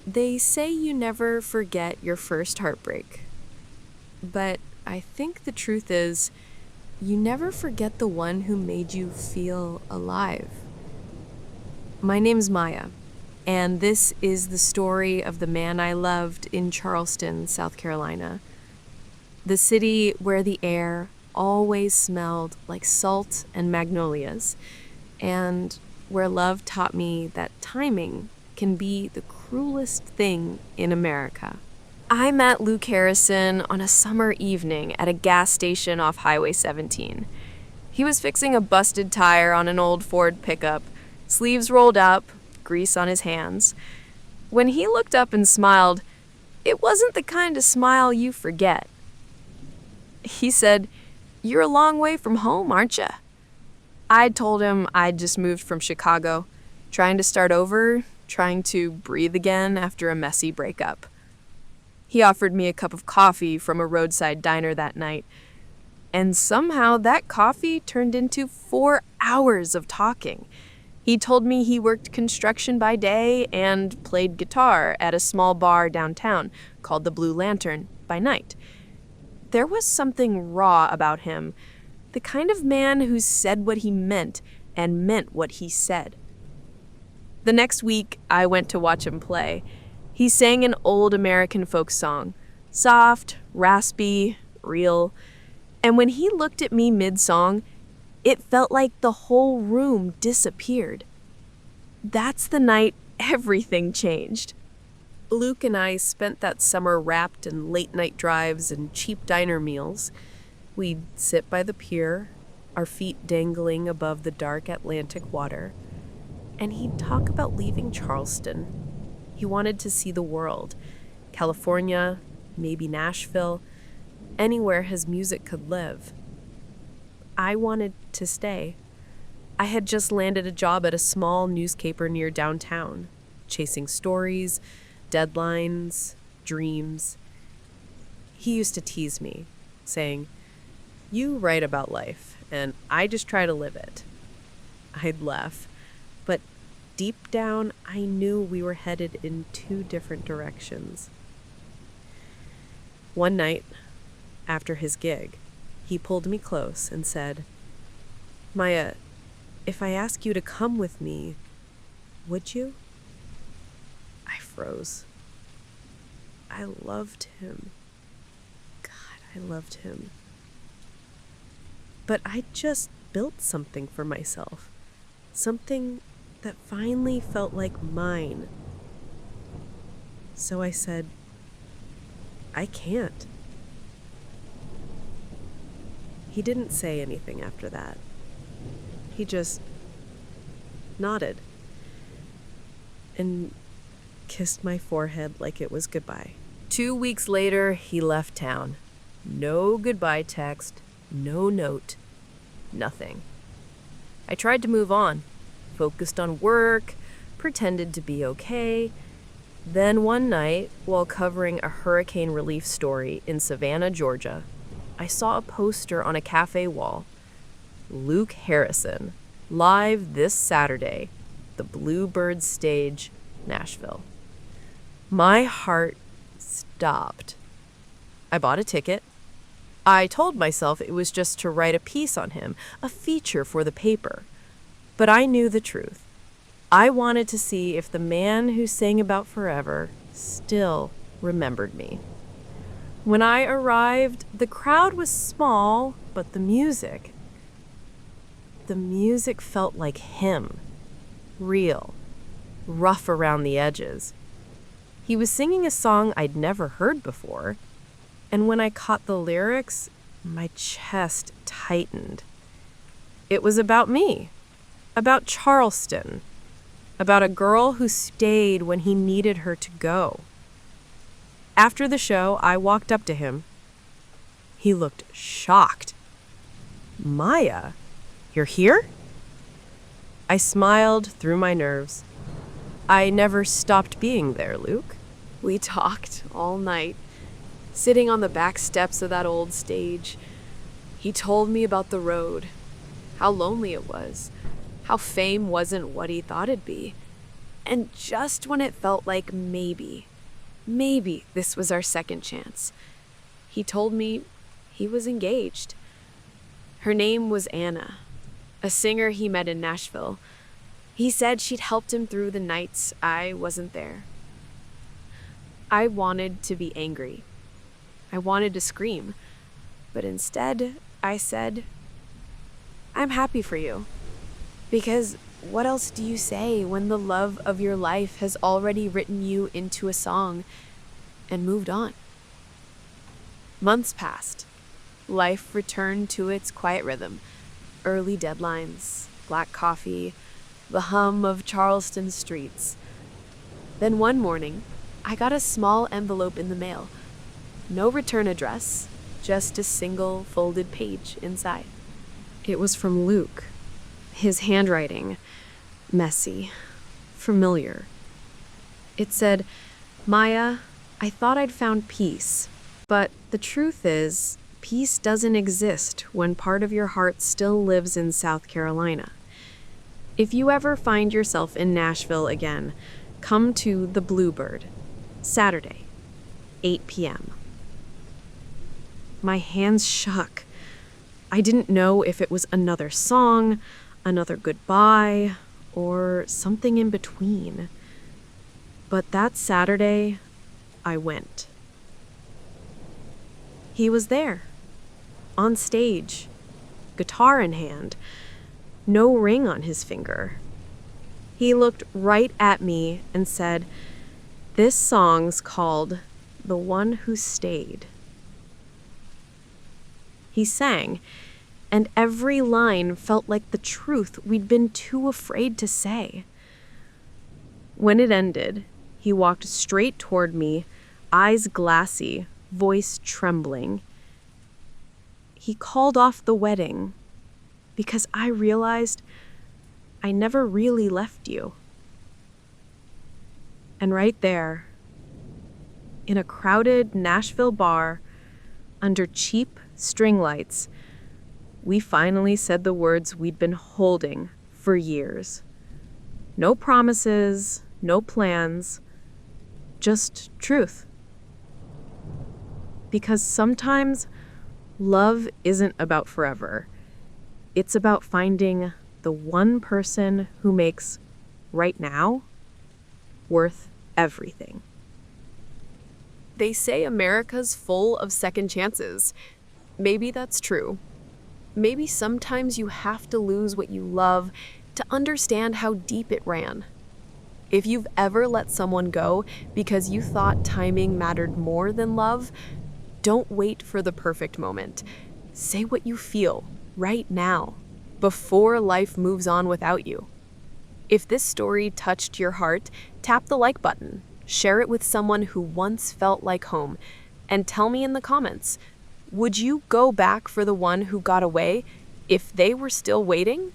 They say you never forget your first heartbreak. But I think the truth is, you never forget the one who made you feel alive. My name's Maya, and this is the story of the man I loved in Charleston, South Carolina. The city where the air always smelled like salt and magnolias, and where love taught me that timing can be the cruelest thing in America. I met Luke Harrison on a summer evening at a gas station off Highway 17. He was fixing a busted tire on an old Ford pickup, sleeves rolled up, grease on his hands. When he looked up and smiled, it wasn't the kind of smile you forget. He said, "You're a long way from home, aren't you?" I'd told him I'd just moved from Chicago, trying to start over, trying to breathe again after a messy breakup. He offered me a cup of coffee from a roadside diner that night, and somehow that coffee turned into 4 hours of talking. He told me he worked construction by day and played guitar at a small bar downtown called the Blue Lantern by night. There was something raw about him, the kind of man who said what he meant and meant what he said. The next week, I went to watch him play. He sang an old American folk song, soft, raspy, real, and when he looked at me mid-song, it felt like the whole room disappeared. That's the night everything changed. Luke and I spent that summer wrapped in late-night drives and cheap diner meals. We'd sit by the pier, our feet dangling above the dark Atlantic water, and he'd talk about leaving Charleston. He wanted to see the world, California, maybe Nashville, anywhere his music could live. I wanted to stay. I had just landed a job at a small newspaper near downtown, chasing stories, deadlines, dreams. He used to tease me, saying, "You write about life, and I just try to live it." I'd laugh, but deep down, I knew we were headed in two different directions. One night, after his gig, he pulled me close and said, "Maya, if I ask you to come with me, would you?" I froze. I loved him. God, I loved him. But I just built something for myself, something that finally felt like mine. So I said, "I can't." He didn't say anything after that. He just nodded and kissed my forehead like it was goodbye. 2 weeks later, he left town. No goodbye text, no note, nothing. I tried to move on, focused on work, pretended to be okay. Then one night, while covering a hurricane relief story in Savannah, Georgia, I saw a poster on a cafe wall. Luke Harrison, live this Saturday, the Bluebird Stage, Nashville. My heart stopped. I bought a ticket. I told myself it was just to write a piece on him, a feature for the paper. But I knew the truth. I wanted to see if the man who sang about forever still remembered me. When I arrived, the crowd was small, but the music felt like him. Real, rough around the edges. He was singing a song I'd never heard before, and when I caught the lyrics, my chest tightened. It was about me, about Charleston, about a girl who stayed when he needed her to go. After the show, I walked up to him. He looked shocked. "Maya, you're here?" I smiled through my nerves. I never stopped being there, Luke. We talked all night, sitting on the back steps of that old stage. He told me about the road, how lonely it was, how fame wasn't what he thought it'd be. And just when it felt like maybe this was our second chance, he told me he was engaged. Her name was Anna, a singer he met in Nashville. He said she'd helped him through the nights I wasn't there. I wanted to be angry. I wanted to scream. But instead, I said, "I'm happy for you." Because what else do you say when the love of your life has already written you into a song and moved on? Months passed. Life returned to its quiet rhythm. Early deadlines, black coffee, the hum of Charleston streets. Then one morning, I got a small envelope in the mail. No return address, just a single folded page inside. It was from Luke. His handwriting, messy, familiar. It said, "Maya, I thought I'd found peace, but the truth is, peace doesn't exist when part of your heart still lives in South Carolina. If you ever find yourself in Nashville again, come to the Bluebird, Saturday, 8 p.m. My hands shook. I didn't know if it was another song, another goodbye, or something in between. But that Saturday, I went. He was there, on stage, guitar in hand, no ring on his finger. He looked right at me and said, "This song's called The One Who Stayed." He sang, and every line felt like the truth we'd been too afraid to say. When it ended, he walked straight toward me, eyes glassy, voice trembling. He called off the wedding because I realized I never really left you. And right there, in a crowded Nashville bar, under cheap string lights, we finally said the words we'd been holding for years. No promises, no plans, just truth. Because sometimes love isn't about forever. It's about finding the one person who makes right now worth everything. They say America's full of second chances. Maybe that's true. Maybe sometimes you have to lose what you love to understand how deep it ran. If you've ever let someone go because you thought timing mattered more than love, don't wait for the perfect moment. Say what you feel right now, before life moves on without you. If this story touched your heart, tap the like button, share it with someone who once felt like home, and tell me in the comments, would you go back for the one who got away if they were still waiting?